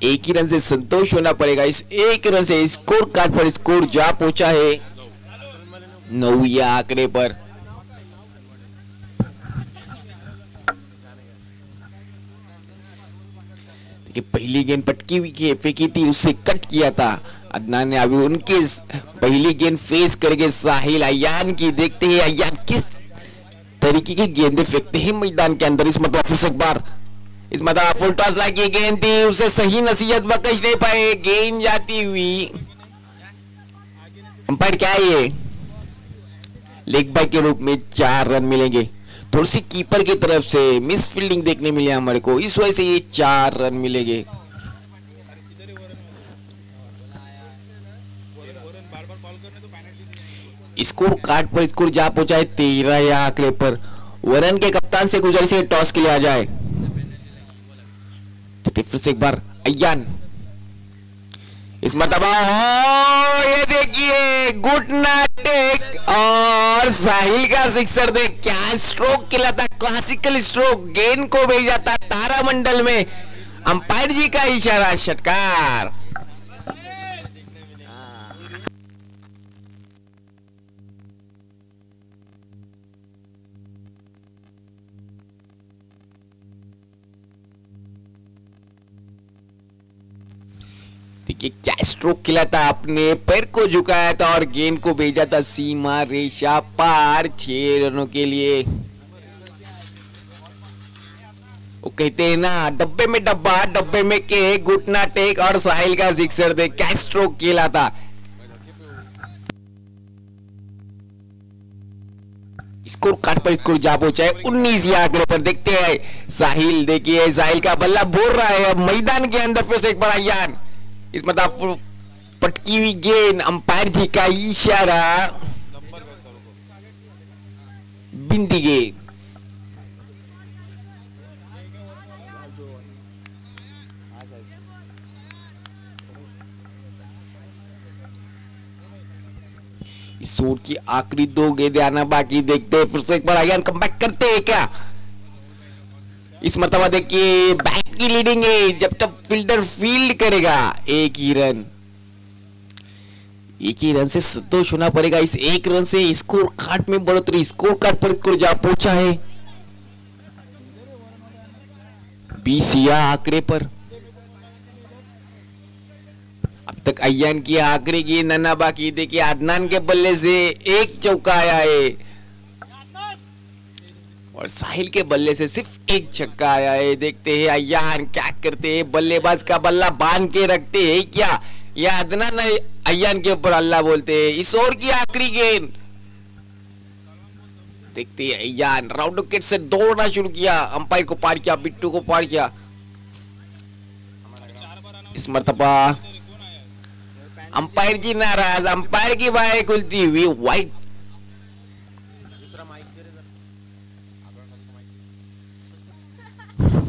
एक ही रन से संतोष होना पड़ेगा। इस एक रन से स्कोर कार्ड पर स्कोर जा पहुंचा है 9 या आंकड़े पर। देखिए पहली गेंद पटकी हुई फेंकी थी, उससे कट किया था अदनान ने। अभी उनके पहली गेंद फेस करके साहिल अय्यान की। देखते हैं अय्यान किस तरीके की गेंदें फेंकते हैं मैदान के अंदर। इस मतलब फिर से एक बार इस मतलब फुल टॉस लाइक गेंद थी, उसे सही नसीहत बख्श नहीं पाए, गेंद जाती हुई। अंपायर क्या है ये, लेग बाय के रूप में 4 रन मिलेंगे। थोड़ी सी कीपर की तरफ से मिस फील्डिंग देखने मिली हमारे को, इस वजह से ये 4 रन मिलेंगे। स्कोर कार्ड पर स्कोर जा पहुंचा है 13 या आंकड़े पर। वरन के कप्तान से गुजारिश है टॉस के लिए आ जाए। फिर से एक बार अय्यान, इस मरतबा ये देखिए घुटना टेक और साहिल का सिक्सर। देख क्या स्ट्रोक खेला था, क्लासिकल स्ट्रोक, गेंद को भेजा था तारामंडल में। अंपायर जी का इशारा, षटकार। देखिए क्या स्ट्रोक खेला था, अपने पैर को झुकाया था और गेंद को भेजा था सीमा रेशा पार 6 रनों के लिए। वो कहते हैं ना डब्बे में डब्बा, डब्बे में के, घुटना टेक और साहिल का सिक्सर। दे क्या स्ट्रोक खेला था। स्कोर कार्ड पर स्कोर जा पहुंचा है 19 या आंकड़े पर। देखते हैं साहिल, देखिए साहिल का बल्ला बोल रहा है अब मैदान के अंदर। फिर से एक बार अय्यान, इस मतलब पटकी हुई गेंद, अंपायर जी का इशारा, बिंदी गेंद। इस ओवर की आखिरी 2 गेंदें आना बाकी। देखते हैं फिर से एक बार अय्यान कमबैक करते हैं क्या। इस मरतबा देखिए बैट की लीडिंग है, जब तक फील्डर फील्ड करेगा एक ही रन। एक ही रन से संतोष होना पड़ेगा। इस एक रन से स्कोर कार्ड में बढ़ोतरी, स्कोर कार्ड पर स्कोर जा पहुंचा है 20 या आंकड़े पर। अब तक अय्यान की आखिरी गेंद नन्ना बाकी। देखिए अदनान के बल्ले से एक चौका आया है और साहिल के बल्ले से सिर्फ एक छक्का आया है। देखते हैं अय्यान क्या करते हैं। बल्लेबाज का बल्ला बांध के रखते हैं क्या, या अदनान अय्यान के ऊपर अल्लाह बोलते हैं। इस ओवर की आखिरी गेंद देखते हैं। अय्यान राउंड विकेट से दौड़ना शुरू किया, अंपायर को पार किया, बिट्टू को पार किया। इस मर्तबा अंपायर जी नाराज, अंपायर की बाहें खुलती हुई वाइट।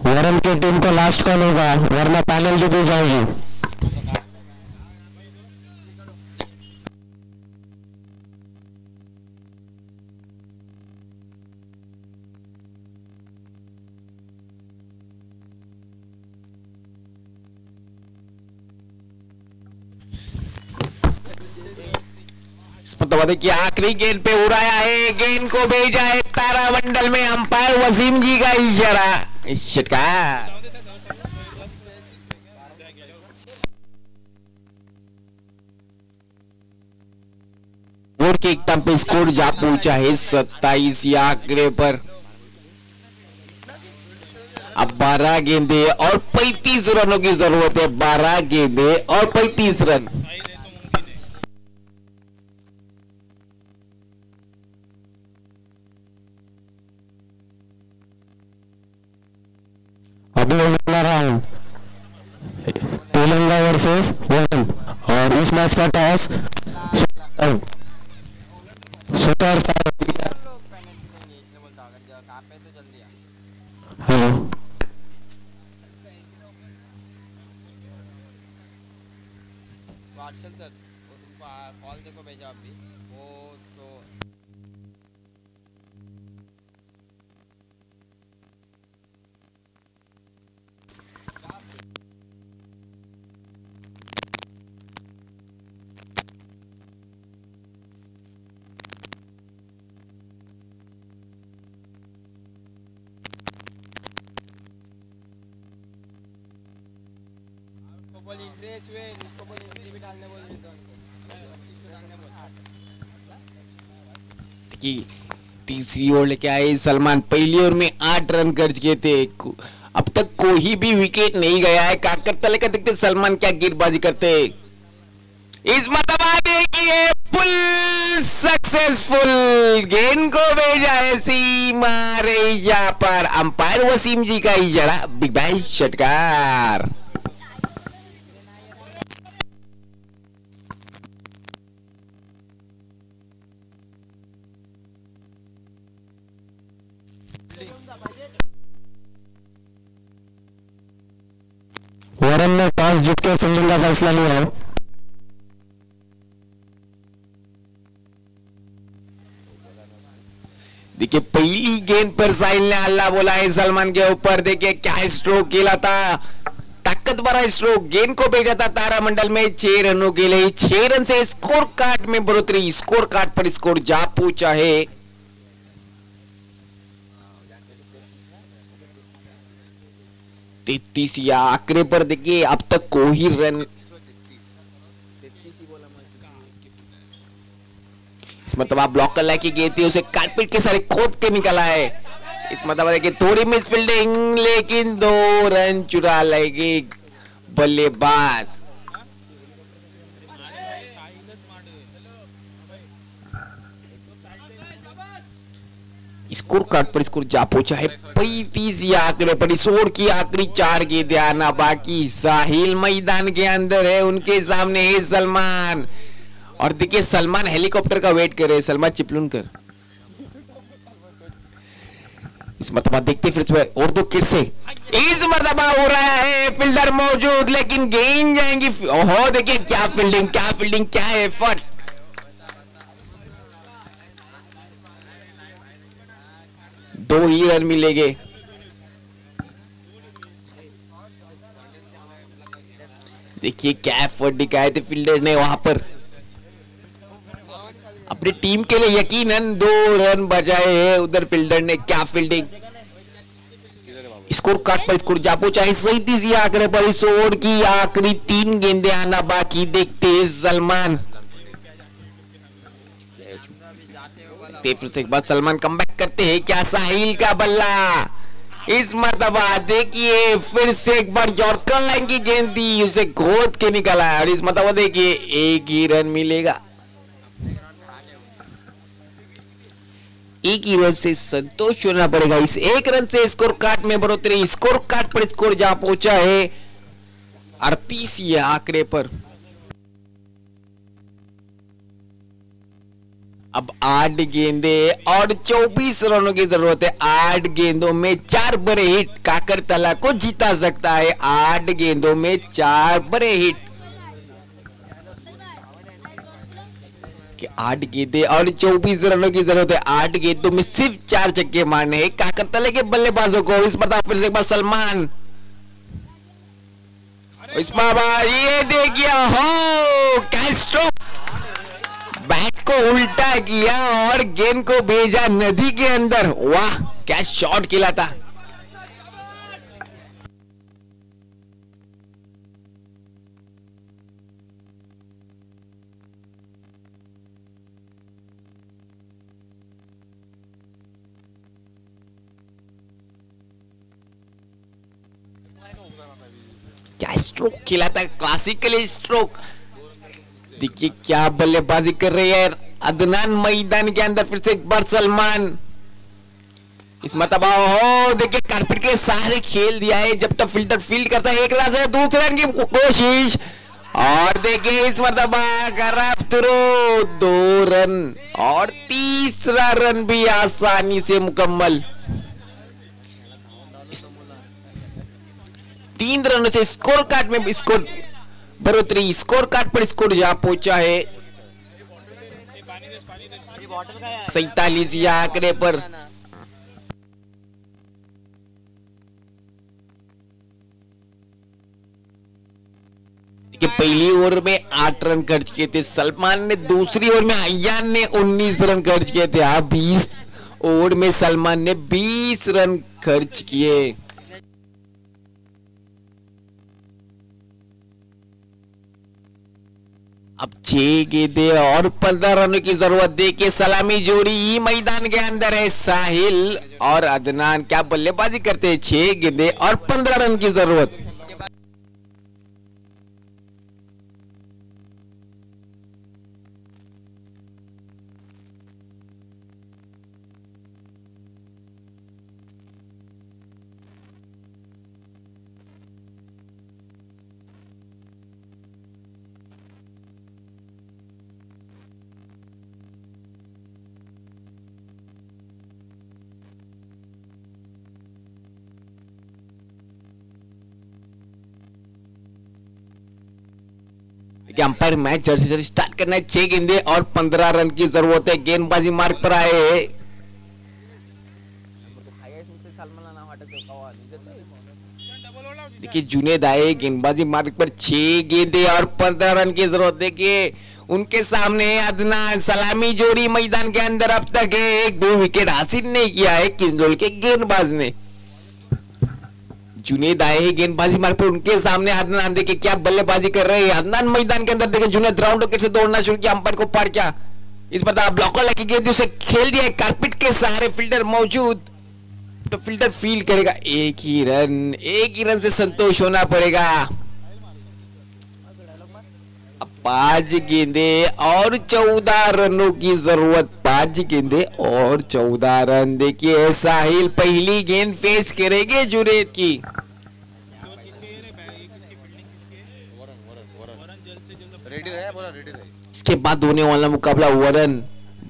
वरुण की टीम को लास्ट कॉल होगा वरना पैनल्टी दी जाएगी। कि आखिरी गेंद पे उड़ाया है, गेंद को भेजा है तारामंडल में। अंपायर वसीम जी का इशारा, षटकार। और के एकदम पे स्कोर जा पहुंचा है 27 या आंकड़े पर। अब 12 गेंदे और 35 रनों की जरूरत है। 12 गेंदे और 35 रन। अभी अगला राउंड तेलंगाना वर्सेस वरुण और इस मैच का toss super hello Watson sir वो तुमको कॉल देखो भेजा अभी वो तो बोल इंटरेस्ट हुए इसको बोल इंटरेस्ट भी डालने बोल कि तीसरी ओवर लेके आए सलमान। पहली ओवर में 8 रन खर्च किए थे। अब तक कोई भी विकेट नहीं गया है। काकर तले का देखते सलमान क्या गेंदबाजी करते। इस मरतबा देखिए फुल सक्सेसफुल, गेंद को भेजा है सीमा रेजा पर। अंपायर वसीम जी का इशारा, बिग बैश षटकार। वरुण ने टॉस जीत के फील्डिंग का फैसला लिया है। देखिए पहली गेंद पर साहिल ने अल्लाह बोला है सलमान के ऊपर। देखिए क्या स्ट्रोक खेला था, ताकतवर स्ट्रोक। गेंद को भेजा था तारामंडल में 6 रनों के लिए। 6 रन से स्कोर कार्ड में बढ़ोतरी, स्कोर कार्ड पर स्कोर जा पहुंचा है 33 या आंकड़े पर। देखिए अब तक कोई रन इस मतलब ब्लॉक कर की गेंद थी, उसे कारपेट के सारे खोद के निकला है। इस मतलब देखिए थोड़ी मिस फील्डिंग लेकिन 2 रन चुरा लेगी बल्लेबाज। स्कोर कार्ड पर स्कोर जा पहुंचा है 35 या आंकड़े पर। इस ओवर की आखिरी 4 गेंदें आना बाकी। साहिल मैदान के अंदर है, उनके सामने है सलमान। और देखिए सलमान हेलीकॉप्टर का वेट कर रहे हैं। सलमान चिपलूनकर इस मरतबा देखते फिर और 2 किट से इस मरतबा हो रहा है। फील्डर मौजूद लेकिन गेंद जाएंगी। ओहो देखिए क्या फील्डिंग, क्या फील्डिंग, क्या एफर्ट। दो ही रन मिलेंगे। देखिए क्या एफर्ट दिखाए थे फील्डर ने वहां पर। अपनी टीम के लिए यकीनन 2 रन बचाए हैं। उधर फील्डर ने क्या फील्डिंग, स्कोर कार्ड पर स्कोर जा पहुंचा है 37 आंकड़े पर। इस ओवर की आखिरी 3 गेंदें आना बाकी। देखते हैं सलमान, फिर से एक बार सलमान कमबैक करते हैं क्या? साहिल का बल्ला इस मरतबा देखिए फिर से एक बार यॉर्कर लाइन की गेंद थी, उसे खोद के निकाला है और इस मरतबा देखिए 1 ही रन मिलेगा। 1 ही रन से संतोष होना पड़ेगा। इस 1 रन से स्कोर कार्ड में बढ़ोतरी। स्कोर कार्ड पर स्कोर जहां पहुंचा है 38 आंकड़े पर। अब 8 गेंदे और 24 रनों की जरूरत है। 8 गेंदों में 4 बड़े हिट काकरतला को जीता सकता है। 8 गेंदों में 4 बड़े हिट कि 8 गेंदे और 24 रनों की जरूरत है। 8 गेंदों में सिर्फ 4 छक्के मारने हैं काकरतले के बल्लेबाजों को। इस बार फिर से एक बार सलमान, इस बार ये देखिए हो क्या स्ट्रोक, बैट को उल्टा किया और गेंद को भेजा नदी के अंदर। वाह क्या शॉट खेला था। क्या स्ट्रोक खेला था, क्लासिकली स्ट्रोक। देखिए क्या बल्लेबाजी कर रही है अदनान मैदान के अंदर। फिर से एक बार सलमान, इस मरतबा हो देखिए कारपेट के सहारे खेल दिया है। जब तक फील्डर फील्ड करता है 1 रन से दूसरे रन की कोशिश और देखिए इस मरतबा खराब थ्रो 2 रन और तीसरा रन भी आसानी से मुकम्मल। 3 रनों से स्कोर कार्ड में स्कोर बढ़ोतरी। स्कोर कार्ड पर स्कोर जहां पहुंचा है 47 आंकड़े पर। पहली ओवर में 8 रन खर्च किए थे सलमान ने, दूसरी ओवर में अय्यान ने 19 रन खर्च किए थे। 20 ओवर में सलमान ने 20 रन खर्च किए। अब 6 गेंदे और 15 रनों की जरूरत। देखिए सलामी जोड़ी ही मैदान के अंदर है, साहिल और अदनान क्या बल्लेबाजी करते हैं। 6 गेंदे और 15 रन की जरूरत। अंपायर मैच जर्सी से स्टार्ट करना है। 6 गेंदे और 15 रन की जरूरत है। गेंदबाजी मार्ग पर आए देखिए जुनेद आए गेंदबाजी मार्ग पर। 6 गेंदे और 15 रन की जरूरत। देखिए उनके सामने अदनान सलामी जोड़ी मैदान के अंदर अब तक एक भी विकेट हासिल नहीं किया है किंजोल के गेंदबाज ने। जुनेद आए हैं गेंदबाजी मार्ग पर, उनके सामने अदनान देखिए क्या बल्लेबाजी कर रहे हैं। अदनान मैदान के अंदर देखिए जुनेद राउंड विकेट से दौड़ना शुरू किया, अंपायर को पार किया। इस बार ब्लॉकर लगी गेंद उसे खेल दिया। कारपेट के सहारे फील्डर मौजूद, तो फील्डर फील्ड करेगा। 1 ही रन, 1 ही रन से संतोष होना पड़ेगा। अब 5 गेंदे और 14 रनों की जरूरत। 5 गेंदे और 14 रन। देखिए साहिल पहली गेंद फेस करेंगे जुनेद की। इसके बाद होने वाला मुकाबला वरन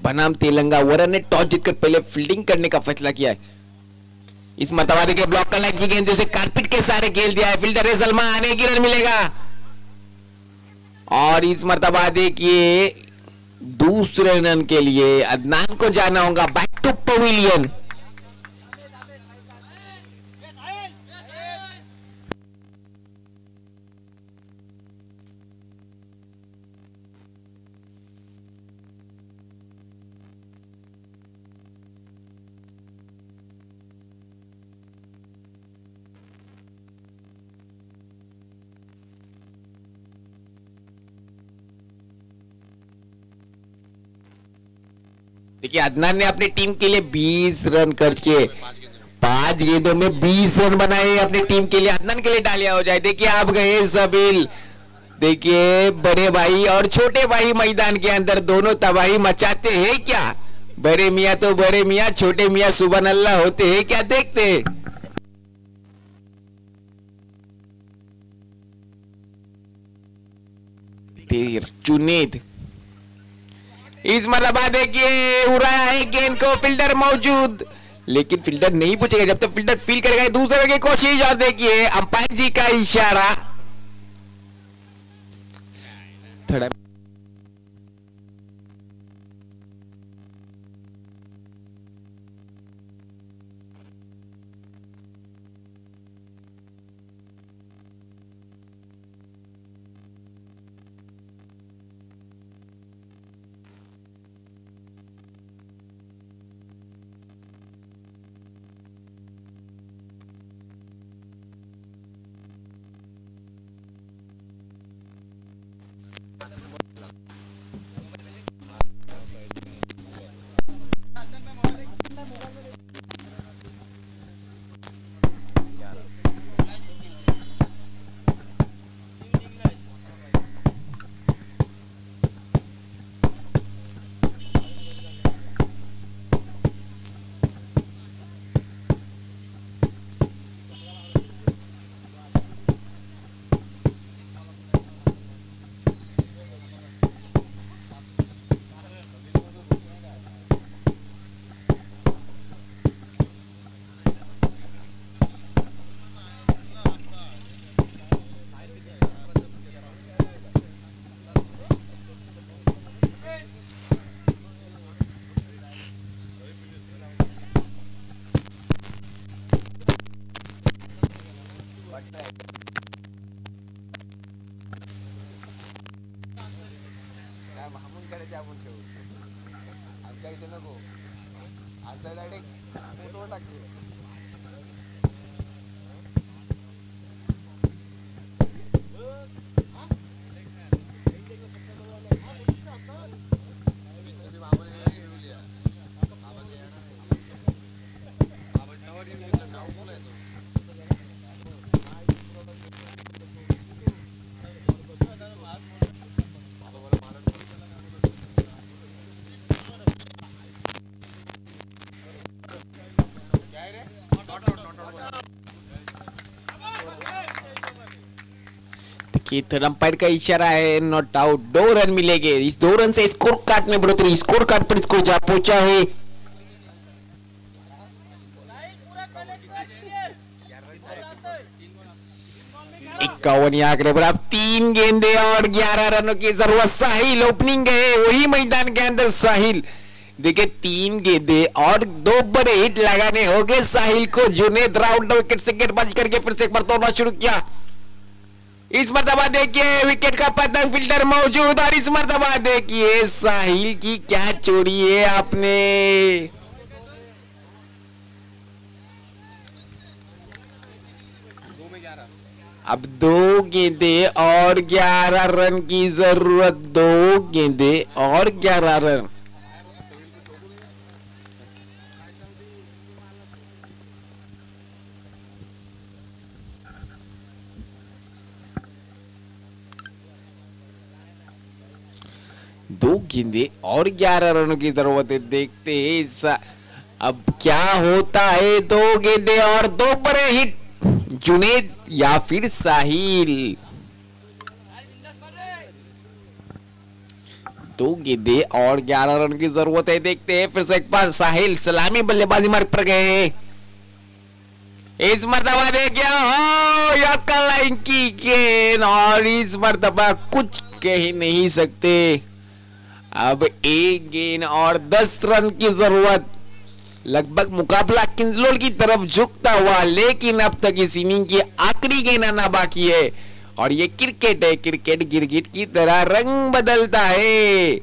बनाम तेलंगा। वरन ने टॉस जीतकर पहले फील्डिंग करने का फैसला किया है। इस मरतबा देखिए ब्लॉक लाइन की गेंद उसे कारपेट के सहारे खेल दिया है। फील्डर है सलमान, 1 ही रन मिलेगा। और इस मरतबा देखिए दूसरे रन के लिए अदनान को जाना होगा बैक टू पवेलियन। देखिए अदनान ने अपनी टीम के लिए 20 रन करके 5 गेंदों में 20 रन बनाए अपनी टीम के लिए, अदनान के लिए डालिया हो जाए। देखिए आप गए सबील, देखिए बड़े भाई और छोटे भाई मैदान के अंदर दोनों तबाही मचाते हैं क्या? बड़े मियाँ तो बड़े मियाँ, छोटे मियाँ सुबह अल्लाह होते हैं क्या? देखते जुनेद इस मरतबा देखिए उड़ाया है गेंद को, फील्डर मौजूद लेकिन फील्डर नहीं पूछेगा जब तक फील्डर फील करेगा दूसरे की कोशिश। और देखिए अंपायर जी का इशारा, थोड़ा थर्ड अंपायर का इशारा है, नॉट आउट, 2 रन मिलेंगे। इस 2 रन से स्कोर कार्ड में बढ़ोतरी, स्कोर कार्ड पर स्कोर जा पहुंचा है 51 आंकड़े पर। अब 3 गेंदे और 11 रनों की जरूरत। साहिल ओपनिंग है, वही मैदान के अंदर साहिल, देखिए 3 गेंदे और 2 बड़े हिट लगाने होंगे साहिल को। जुनेद राउंड विकेट से गेंदबाजी करके फिर से एक बार तोड़ना शुरू किया। इस मरतबा देखिए विकेट का पतंग, फील्डर मौजूद, और इस मरतबा देखिए साहिल की क्या चोरी है आपने। अब 2 गेंदे और 11 रन की जरूरत, 2 गेंदे और 11 रन। दो गेंदे और 11 रनों की जरूरत है। देखते हैं अब क्या होता है। 2 गेंदे और 2 बड़े हिट, जुनेद या फिर साहिल। 2 गेंदे और 11 रन की जरूरत है। देखते हैं फिर से एक बार साहिल सलामी बल्लेबाजी मार्ग पर गए। इस मरतबा देखिए लाइन की गेंद, और इस मरतबा कुछ कह नहीं सकते। अब 1 गेंद और 10 रन की जरूरत। लगभग मुकाबला किंजलोल की तरफ झुकता हुआ, लेकिन अब तक इस इनिंग की आखिरी गेंद आना बाकी है। और ये क्रिकेट है, क्रिकेट गिरगिट की तरह रंग बदलता है।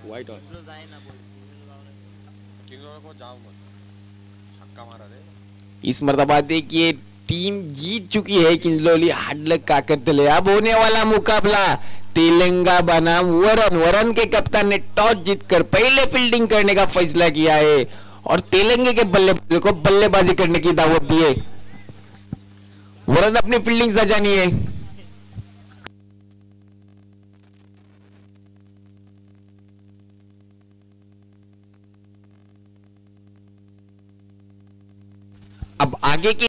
व्हाइट हॉर्स इस मरतबा देखिए टीम जीत चुकी है किंजलोली हार्डलक काकरतले। अब होने वाला मुकाबला तेलंगा बनाम वरन। वरन के कप्तान ने टॉस जीतकर पहले फील्डिंग करने का फैसला किया है और तेलंगे के बल्लेबाजों को बल्लेबाजी करने की दावत दी है। वरन अपनी फील्डिंग सजानी है। अब आगे की